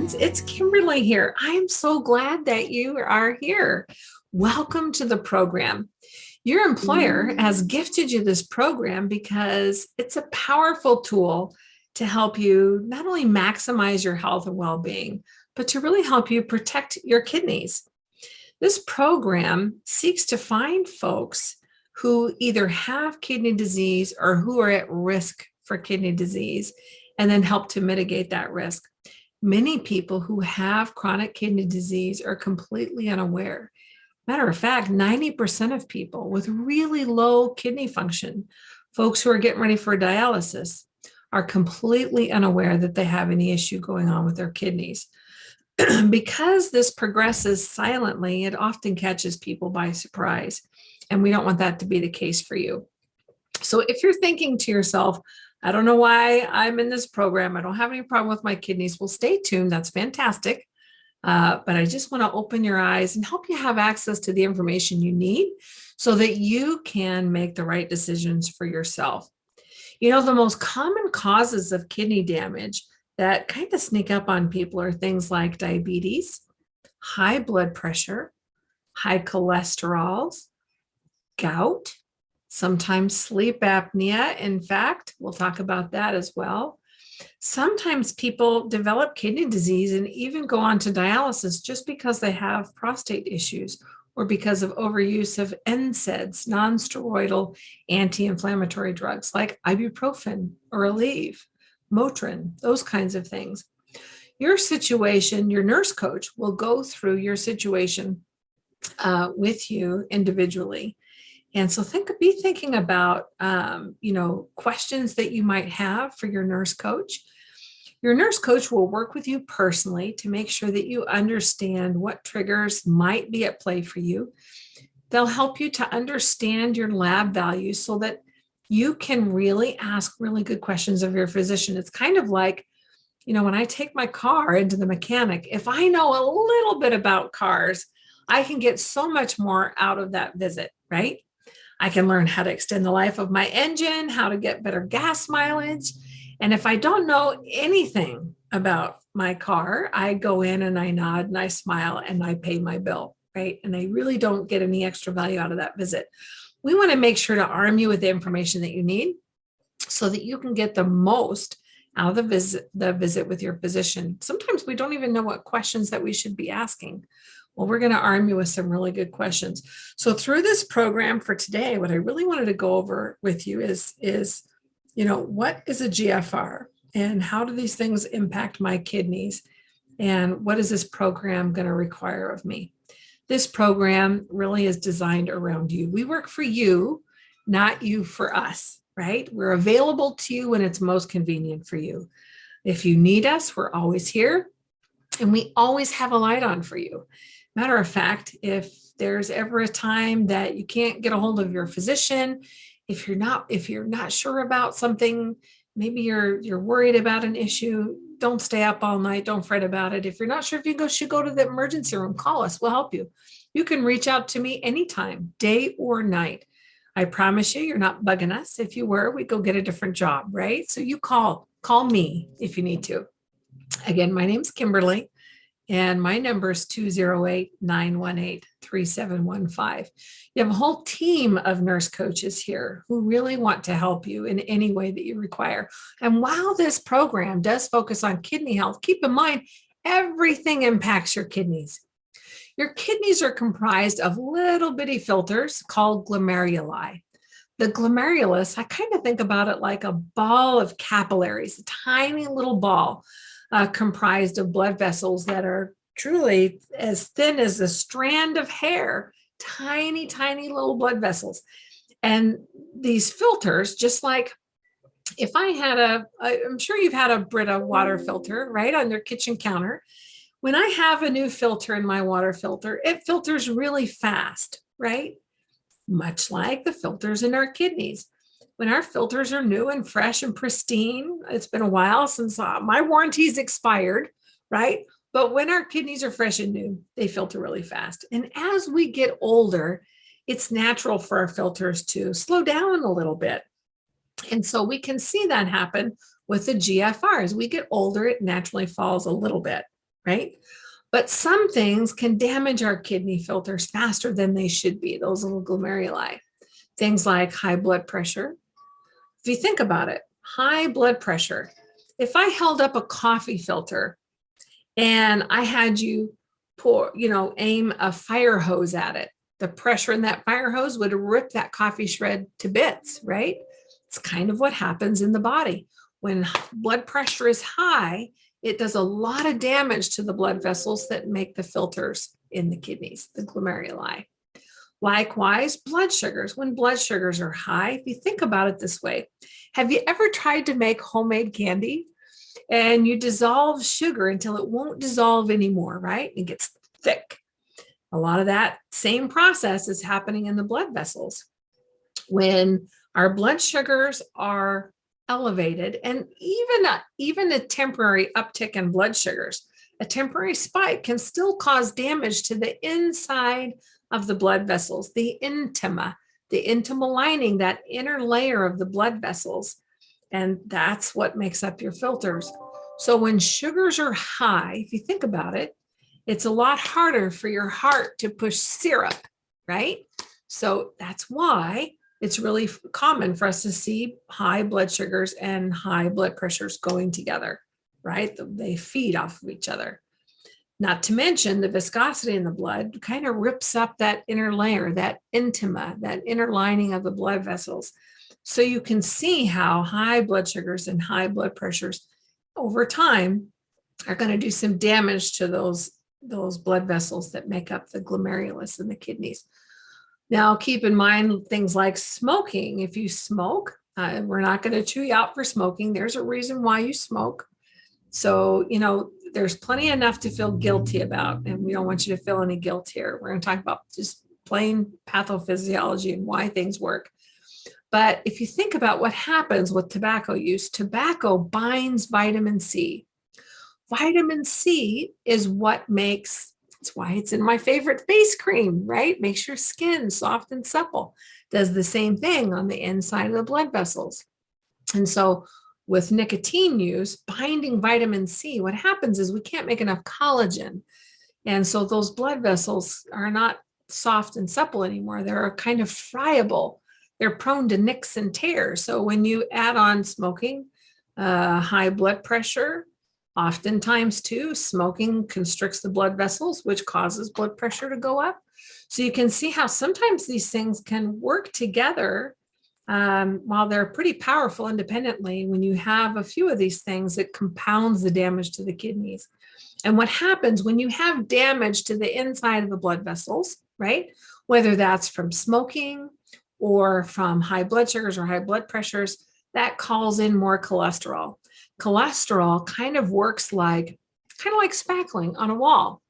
friends, it's Kimberly here. I'm so glad that you are here. Welcome to the program. Your employer has gifted you this program because it's a powerful tool to help you not only maximize your health and well-being, but to really help you protect your kidneys. This program seeks to find folks who either have kidney disease or who are at risk for kidney disease, and then help to mitigate that risk. Many people who have chronic kidney disease are completely unaware. Matter of fact, 90% of people with really low kidney function, folks who are getting ready for dialysis, are completely unaware that they have any issue going on with their kidneys. Because this progresses silently, it often catches people by surprise, and we don't want that to be the case for you. So if you're thinking to yourself, I don't know why I'm in this program, I don't have any problem with my kidneys, well, stay tuned. That's fantastic. But I just want to open your eyes and help you have access to the information you need so that you can make the right decisions for yourself. You know, the most common causes of kidney damage that kind of sneak up on people are things like diabetes, high blood pressure, high cholesterol, gout, sometimes sleep apnea. In fact, we'll talk about that as well. Sometimes people develop kidney disease and even go on to dialysis just because they have prostate issues or because of overuse of NSAIDs, non-steroidal anti-inflammatory drugs like ibuprofen or Aleve, Motrin, those kinds of things. Your situation, your nurse coach will go through your situation with you individually. And so be thinking about, questions that you might have for your nurse coach. Your nurse coach will work with you personally to make sure that you understand what triggers might be at play for you. They'll help you to understand your lab values so that you can really ask really good questions of your physician. It's kind of like, when I take my car into the mechanic, if I know a little bit about cars, I can get so much more out of that visit, right? I can learn how to extend the life of my engine, how to get better gas mileage. And if I don't know anything about my car, I go in and I nod and I smile and I pay my bill, right? And I really don't get any extra value out of that visit. We want to make sure to arm you with the information that you need so that you can get the most out of the visit with your physician. Sometimes we don't even know what questions that we should be asking. Well, we're going to arm you with some really good questions. So through this program for today, what I really wanted to go over with you is what is a GFR and how do these things impact my kidneys? And what is this program going to require of me? This program really is designed around you. We work for you, not you for us, right? We're available to you when it's most convenient for you. If you need us, we're always here, and we always have a light on for you. Matter of fact, if there's ever a time that you can't get a hold of your physician, if you're not sure about something, maybe you're worried about an issue, don't stay up all night, don't fret about it. If you're not sure if you should go to the emergency room, call us, we'll help you. You can reach out to me anytime, day or night. I promise you're not bugging us. If you were, we'd go get a different job, right? So you call me if you need to. Again, my name's Kimberly. And my number is 208-918-3715. You have a whole team of nurse coaches here who really want to help you in any way that you require. And while this program does focus on kidney health, keep in mind, everything impacts your kidneys. Your kidneys are comprised of little bitty filters called glomeruli. The glomerulus, I kind of think about it like a ball of capillaries, a tiny little ball. Comprised of blood vessels that are truly as thin as a strand of hair, tiny, tiny little blood vessels. And these filters, just like if I had I'm sure you've had a Brita water filter, right, on your kitchen counter. When I have a new filter in my water filter, it filters really fast, right? Much like the filters in our kidneys. When our filters are new and fresh and pristine, it's been a while since my warranty's expired, right? But when our kidneys are fresh and new, they filter really fast. And as we get older, it's natural for our filters to slow down a little bit. And so we can see that happen with the GFR. As we get older, it naturally falls a little bit, right? But some things can damage our kidney filters faster than they should be, those little glomeruli. Things like high blood pressure. If you think about it, high blood pressure, if I held up a coffee filter and I had you aim a fire hose at it, the pressure in that fire hose would rip that coffee shred to bits, right? It's kind of what happens in the body. When blood pressure is high, it does a lot of damage to the blood vessels that make the filters in the kidneys, the glomeruli. Likewise, blood sugars. When blood sugars are high, if you think about it this way, have you ever tried to make homemade candy? And you dissolve sugar until it won't dissolve anymore, right? It gets thick. A lot of that same process is happening in the blood vessels. When our blood sugars are elevated, and even a temporary uptick in blood sugars, a temporary spike can still cause damage to the inside of the blood vessels, the intima lining, that inner layer of the blood vessels. And that's what makes up your filters. So when sugars are high, if you think about it, it's a lot harder for your heart to push syrup, right? So that's why it's really common for us to see high blood sugars and high blood pressures going together, right? They feed off of each other. Not to mention the viscosity in the blood kind of rips up that inner layer, that intima, that inner lining of the blood vessels. So you can see how high blood sugars and high blood pressures over time are going to do some damage to those blood vessels that make up the glomerulus in the kidneys. Now, keep in mind things like smoking. If you smoke, we're not going to chew you out for smoking. There's a reason why you smoke. So, there's plenty enough to feel guilty about, and we don't want you to feel any guilt here. We're going to talk about just plain pathophysiology and why things work. But if you think about what happens with tobacco use, tobacco binds vitamin C. Vitamin C is what makes, it's why it's in my favorite face cream, right? Makes your skin soft and supple. Does the same thing on the inside of the blood vessels. And so with nicotine use, binding vitamin C, what happens is we can't make enough collagen. And so those blood vessels are not soft and supple anymore. They're kind of friable. They're prone to nicks and tears. So when you add on smoking, high blood pressure, oftentimes too, smoking constricts the blood vessels, which causes blood pressure to go up. So you can see how sometimes these things can work together. While they're pretty powerful independently, when you have a few of these things, it compounds the damage to the kidneys. And what happens when you have damage to the inside of the blood vessels, right? Whether that's from smoking or from high blood sugars or high blood pressures, that calls in more cholesterol. Cholesterol kind of works like spackling on a wall.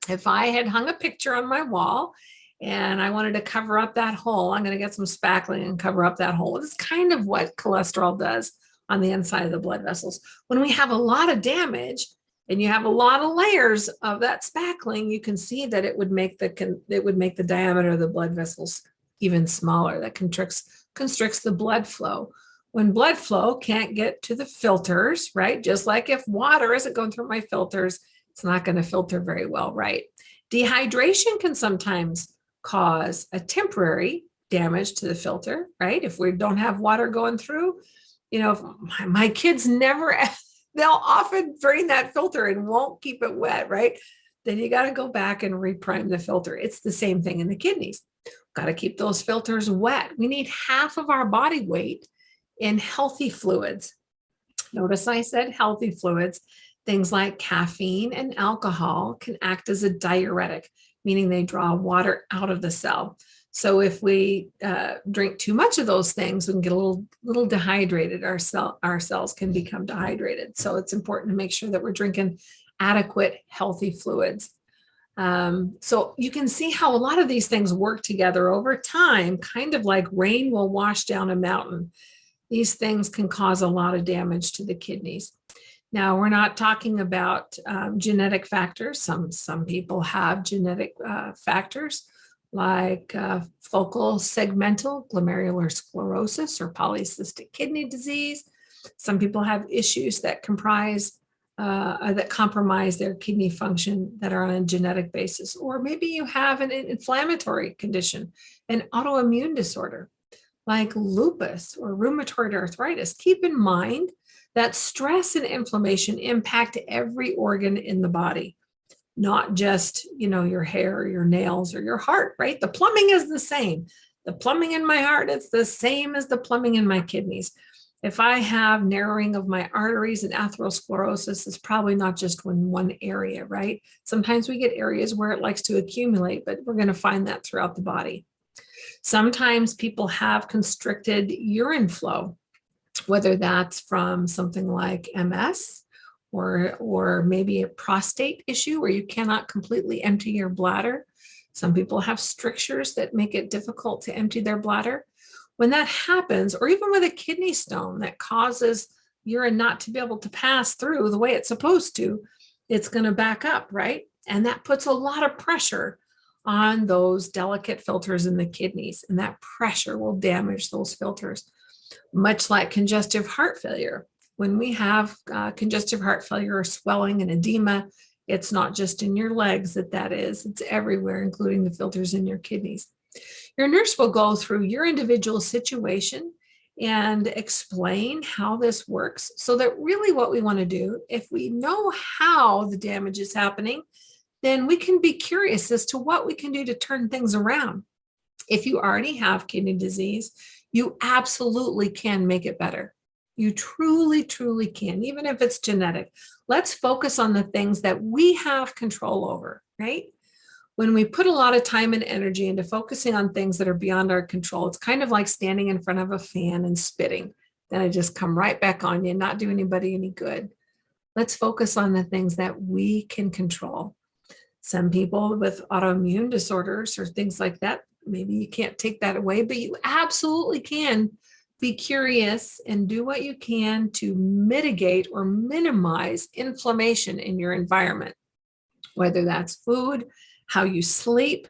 If I had hung a picture on my wall and I wanted to cover up that hole, I'm going to get some spackling and cover up that hole. It's kind of what cholesterol does on the inside of the blood vessels. When we have a lot of damage and you have a lot of layers of that spackling, you can see that it would make the diameter of the blood vessels even smaller. That constricts the blood flow. When blood flow can't get to the filters, right? Just like if water isn't going through my filters, it's not going to filter very well, right? Dehydration can sometimes cause a temporary damage to the filter, right? If we don't have water going through, if my kids never, they'll often drain that filter and won't keep it wet, right? Then you got to go back and reprime the filter. It's the same thing in the kidneys. Got to keep those filters wet. We need half of our body weight in healthy fluids. Notice I said healthy fluids. Things like caffeine and alcohol can act as a diuretic, meaning they draw water out of the cell. So if we drink too much of those things, we can get a little dehydrated. Our cells can become dehydrated. So it's important to make sure that we're drinking adequate, healthy fluids. So you can see how a lot of these things work together over time, kind of like rain will wash down a mountain. These things can cause a lot of damage to the kidneys. Now, we're not talking about genetic factors. Some people have genetic factors like focal segmental glomerular sclerosis or polycystic kidney disease. Some people have issues that comprise that compromise their kidney function that are on a genetic basis. Or maybe you have an inflammatory condition, an autoimmune disorder like lupus or rheumatoid arthritis. Keep in mind that stress and inflammation impact every organ in the body, not just, your hair, your nails, or your heart, right? The plumbing is the same. The plumbing in my heart, it's the same as the plumbing in my kidneys. If I have narrowing of my arteries and atherosclerosis, it's probably not just in one area, right? Sometimes we get areas where it likes to accumulate, but we're going to find that throughout the body. Sometimes people have constricted urine flow, whether that's from something like MS or maybe a prostate issue where you cannot completely empty your bladder. Some people have strictures that make it difficult to empty their bladder. When that happens, or even with a kidney stone that causes urine not to be able to pass through the way it's supposed to, it's going to back up, right? And that puts a lot of pressure on those delicate filters in the kidneys, and that pressure will damage those filters. Much like congestive heart failure. When we have congestive heart failure or swelling and edema, it's not just in your legs that is, it's everywhere, including the filters in your kidneys. Your nurse will go through your individual situation and explain how this works, so that really what we want to do, if we know how the damage is happening, then we can be curious as to what we can do to turn things around. If you already have kidney disease, you absolutely can make it better. You truly, truly can, even if it's genetic. Let's focus on the things that we have control over, right? When we put a lot of time and energy into focusing on things that are beyond our control, it's kind of like standing in front of a fan and spitting. Then it just come right back on you and not do anybody any good. Let's focus on the things that we can control. Some people with autoimmune disorders or things like that, maybe you can't take that away, but you absolutely can be curious and do what you can to mitigate or minimize inflammation in your environment, whether that's food, how you sleep,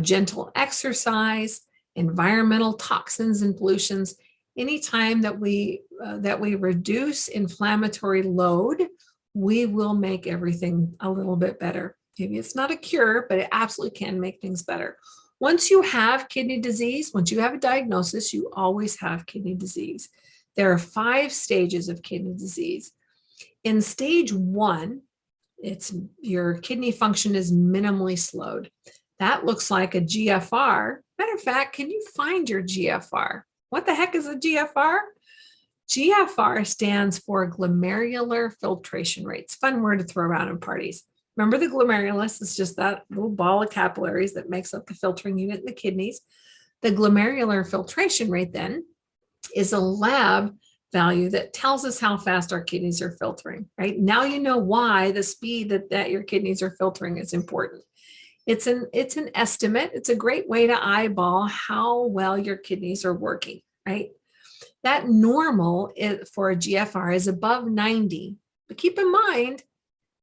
gentle exercise, environmental toxins and pollutions. Anytime that we reduce inflammatory load, we will make everything a little bit better. Maybe it's not a cure, but it absolutely can make things better. Once you have kidney disease, once you have a diagnosis, you always have kidney disease. There are 5 stages of kidney disease. In stage 1, it's your kidney function is minimally slowed. That looks like a GFR. Matter of fact, can you find your GFR? What the heck is a GFR? GFR stands for glomerular filtration rates. Fun word to throw around in parties. Remember, the glomerulus is just that little ball of capillaries that makes up the filtering unit in the kidneys. The glomerular filtration rate then is a lab value that tells us how fast our kidneys are filtering, right? Now you know why the speed that your kidneys are filtering is important. It's an estimate. It's a great way to eyeball how well your kidneys are working, right? That normal for a GFR is above 90, but keep in mind,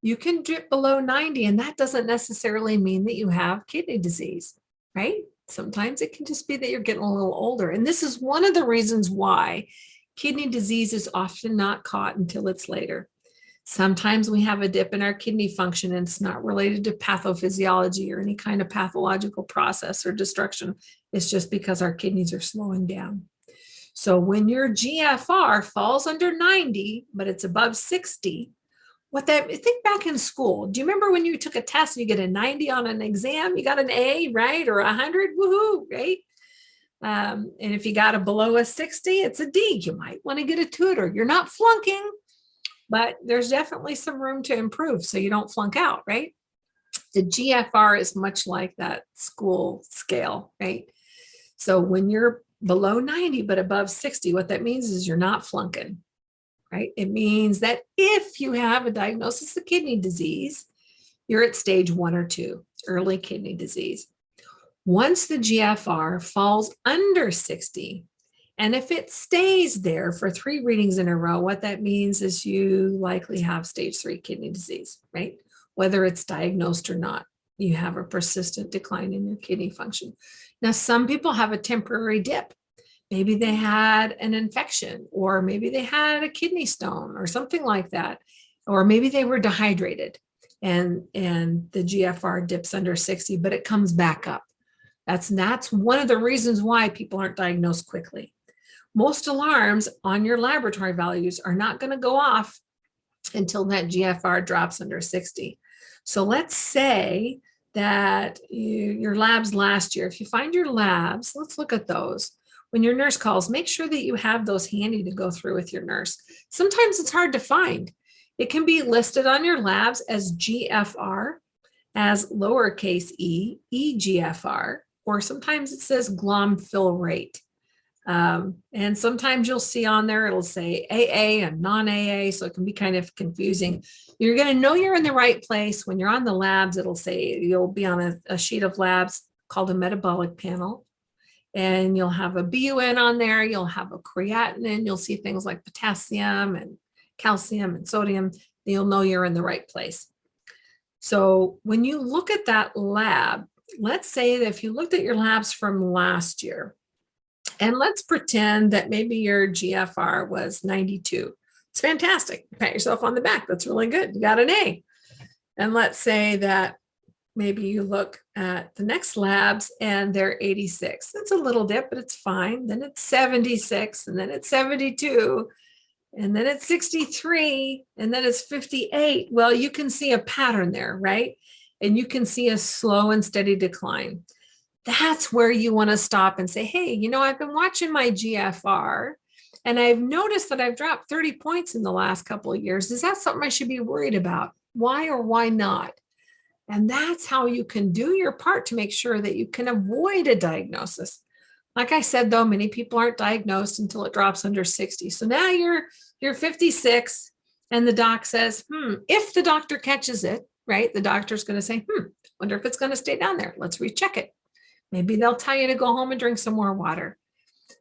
you can dip below 90, and that doesn't necessarily mean that you have kidney disease, right? Sometimes it can just be that you're getting a little older. And this is one of the reasons why kidney disease is often not caught until it's later. Sometimes we have a dip in our kidney function, and it's not related to pathophysiology or any kind of pathological process or destruction. It's just because our kidneys are slowing down. So when your GFR falls under 90, but it's above 60, think back in school. Do you remember when you took a test and you get a 90 on an exam? You got an A, right? Or 100, woohoo, right? And if you got a below a 60, it's a D. You might want to get a tutor. You're not flunking, but there's definitely some room to improve so you don't flunk out, right? The GFR is much like that school scale, right? So when you're below 90 but above 60, what that means is you're not flunking, right? It means that if you have a diagnosis of kidney disease, you're at stage 1 or 2, early kidney disease. Once the GFR falls under 60, and if it stays there for 3 readings in a row, what that means is you likely have stage 3 kidney disease, right? Whether it's diagnosed or not, you have a persistent decline in your kidney function. Now, some people have a temporary dip. Maybe they had an infection, or maybe they had a kidney stone or something like that. or maybe they were dehydrated and the GFR dips under 60, but it comes back up. That's one of the reasons why people aren't diagnosed quickly. Most alarms on your laboratory values are not going to go off until that GFR drops under 60. So let's say that your labs last year, if you find your labs, let's look at those. When your nurse calls, make sure that you have those handy to go through with your nurse. Sometimes it's hard to find. It can be listed on your labs as GFR, as lowercase e, EGFR, or sometimes it says glom fill rate. And sometimes you'll see on there, it'll say AA and non-AA, so it can be kind of confusing. You're going to know you're in the right place. When you're on the labs, it'll say you'll be on a sheet of labs called a metabolic panel, and you'll have a BUN on there, you'll have a creatinine, you'll see things like potassium and calcium and sodium. You'll know you're in the right place. So when you look at that lab, let's say that if you looked at your labs from last year, and let's pretend that maybe your GFR was 92. It's fantastic. Pat yourself on the back. That's really good. You got an A. And let's say that maybe you look at the next labs and they're 86. That's a little dip, but it's fine. Then it's 76, and then it's 72, and then it's 63, and then it's 58. Well, you can see a pattern there, right? And you can see a slow and steady decline. That's where you want to stop and say, hey, I've been watching my GFR and I've noticed that I've dropped 30 points in the last couple of years. Is that something I should be worried about? Why or why not? And that's how you can do your part to make sure that you can avoid a diagnosis. Like I said, though, many people aren't diagnosed until it drops under 60. So now you're 56 and the doc says, if the doctor catches it, right? The doctor's going to say, wonder if it's going to stay down there. Let's recheck it. Maybe they'll tell you to go home and drink some more water.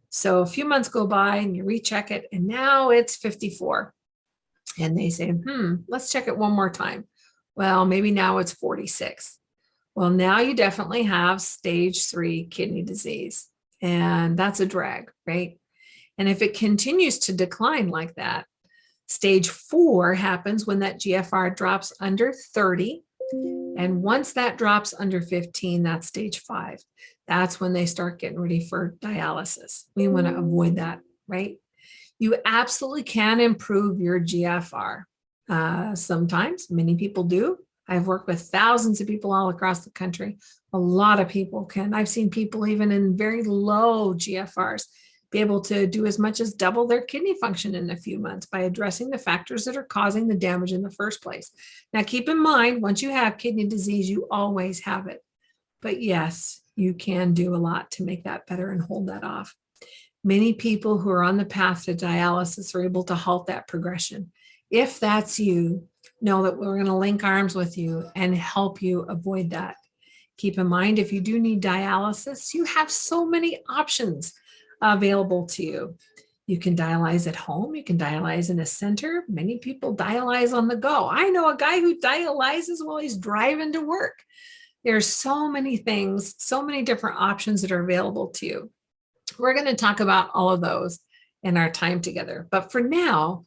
So a few months go by and you recheck it, and now it's 54. And they say, let's check it one more time. Well, maybe now it's 46. Well, now you definitely have stage 3 kidney disease, and that's a drag, right? And if it continues to decline like that, stage 4 happens when that GFR drops under 30. And once that drops under 15, that's stage 5. That's when they start getting ready for dialysis. We want to avoid that, right? You absolutely can improve your GFR. Sometimes, many people do. I've worked with thousands of people all across the country. A lot of people can. I've seen people even in very low GFRs be able to do as much as double their kidney function in a few months by addressing the factors that are causing the damage in the first place. Now, keep in mind, once you have kidney disease, you always have it. But yes, you can do a lot to make that better and hold that off. Many people who are on the path to dialysis are able to halt that progression. If that's you, know that we're going to link arms with you and help you avoid that. Keep in mind, if you do need dialysis, you have so many options available to you. You can dialyze at home. You can dialyze in a center. Many people dialyze on the go. I know a guy who dialyzes while he's driving to work. There's so many things, so many different options that are available to you. We're going to talk about all of those in our time together. But for now,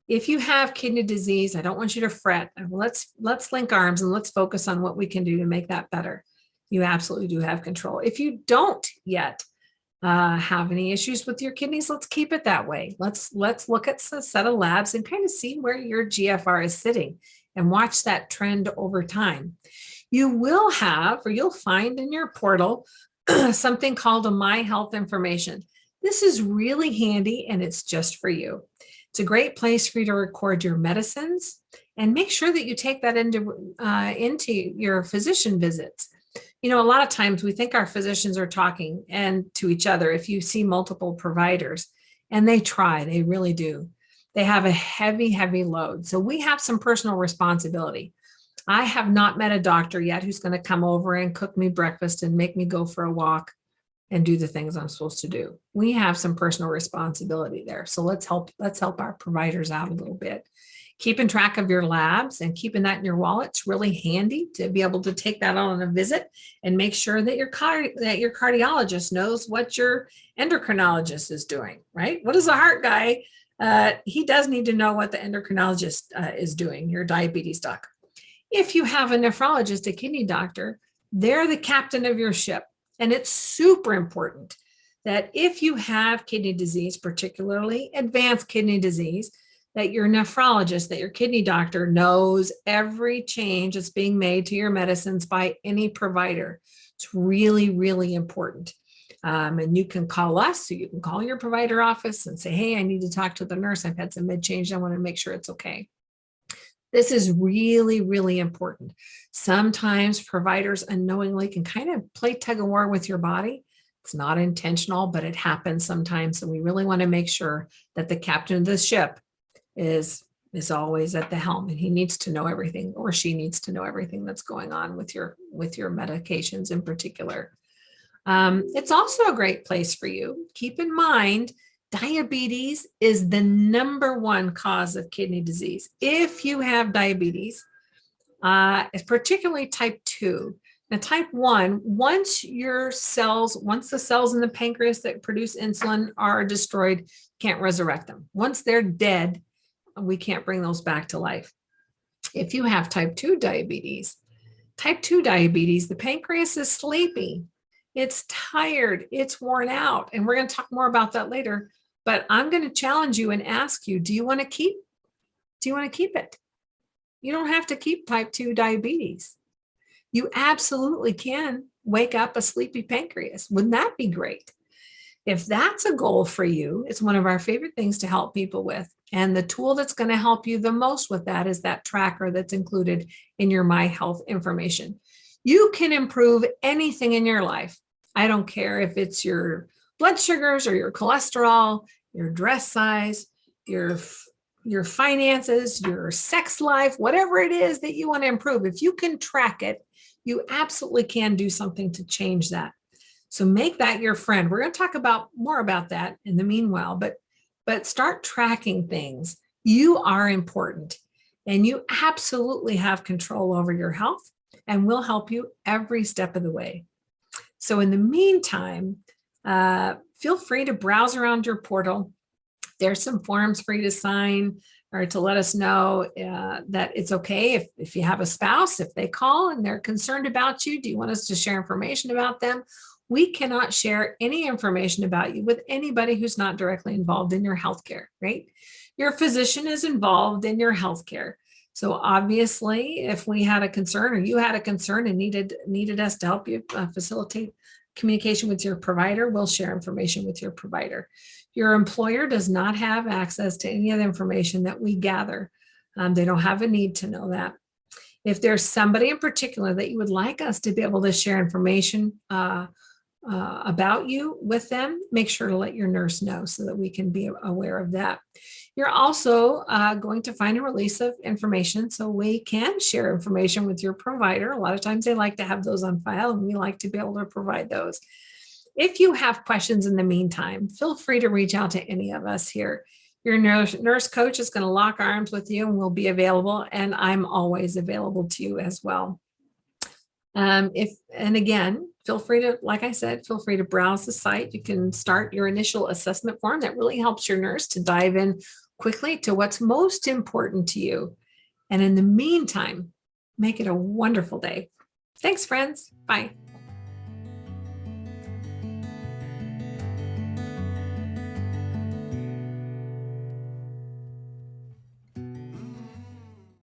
if you have kidney disease, I don't want you to fret. Let's link arms and let's focus on what we can do to make that better. You absolutely do have control. If you don't yet have any issues with your kidneys, let's keep it that way. Let's look at a set of labs and kind of see where your GFR is sitting and watch that trend over time. You will have, or you'll find in your portal, something called a My Health Information. This is really handy and it's just for you. It's a great place for you to record your medicines and make sure that you take that into your physician visits. A lot of times we think our physicians are talking to each other. If you see multiple providers, and they really do. They have a heavy, heavy load. So we have some personal responsibility. I have not met a doctor yet who's going to come over and cook me breakfast and make me go for a walk and do the things I'm supposed to do. We have some personal responsibility there. So let's help our providers out a little bit. Keeping track of your labs and keeping that in your wallet's really handy to be able to take that on a visit and make sure that your cardiologist knows what your endocrinologist is doing, right? What does a heart guy he does need to know what the endocrinologist is doing, your diabetes doc. If you have a nephrologist, a kidney doctor, they're the captain of your ship. And it's super important that if you have kidney disease, particularly advanced kidney disease, that your nephrologist, that your kidney doctor knows every change that's being made to your medicines by any provider. It's really, really important. And you can call us, so you can call your provider office and say, hey, I need to talk to the nurse. I've had some med change. I want to make sure it's okay. This is really, really important. Sometimes providers unknowingly can kind of play tug of war with your body. It's not intentional, but it happens sometimes. And we really want to make sure that the captain of the ship is always at the helm, and he needs to know everything, or she needs to know everything that's going on with your medications in particular. It's also a great place for you. Keep in mind, diabetes is the #1 cause of kidney disease. If you have diabetes, it's particularly type 2. Now, type 1, once the cells in the pancreas that produce insulin are destroyed, can't resurrect them. Once they're dead, we can't bring those back to life. If you have type 2 diabetes, the pancreas is sleepy. It's tired, it's worn out. And we're going to talk more about that later. But I'm going to challenge you and ask you, do you want to keep it? You don't have to keep type 2 diabetes. You absolutely can wake up a sleepy pancreas. Wouldn't that be great? If that's a goal for you, it's one of our favorite things to help people with. And the tool that's going to help you the most with that is that tracker that's included in your My Health information. You can improve anything in your life. I don't care if it's your blood sugars or your cholesterol, your dress size, your finances, your sex life, whatever it is that you want to improve. If you can track it, you absolutely can do something to change that. So make that your friend. We're going to talk more about that in the meanwhile, but start tracking things. You are important, and you absolutely have control over your health, and we'll help you every step of the way. So in the meantime, feel free to browse around your portal. There's some forms for you to sign or to let us know that it's okay if you have a spouse, if they call and they're concerned about you. Do you want us to share information about them? We cannot share any information about you with anybody who's not directly involved in your healthcare, right? Your physician is involved in your healthcare. So obviously, if we had a concern or you had a concern and needed us to help you facilitate communication with your provider, we'll share information with your provider. Your employer does not have access to any of the information that we gather. They don't have a need to know that. If there's somebody in particular that you would like us to be able to share information about you with them, make sure to let your nurse know so that we can be aware of that. You're also going to find a release of information so we can share information with your provider. A lot of times they like to have those on file, and we like to be able to provide those. If you have questions in the meantime, feel free to reach out to any of us here. Your nurse coach is going to lock arms with you and will be available, and I'm always available to you as well. And again, feel free to, like I said, feel free to browse the site. You can start your initial assessment form that really helps your nurse to dive in quickly to what's most important to you. And in the meantime, make it a wonderful day. Thanks, friends. Bye.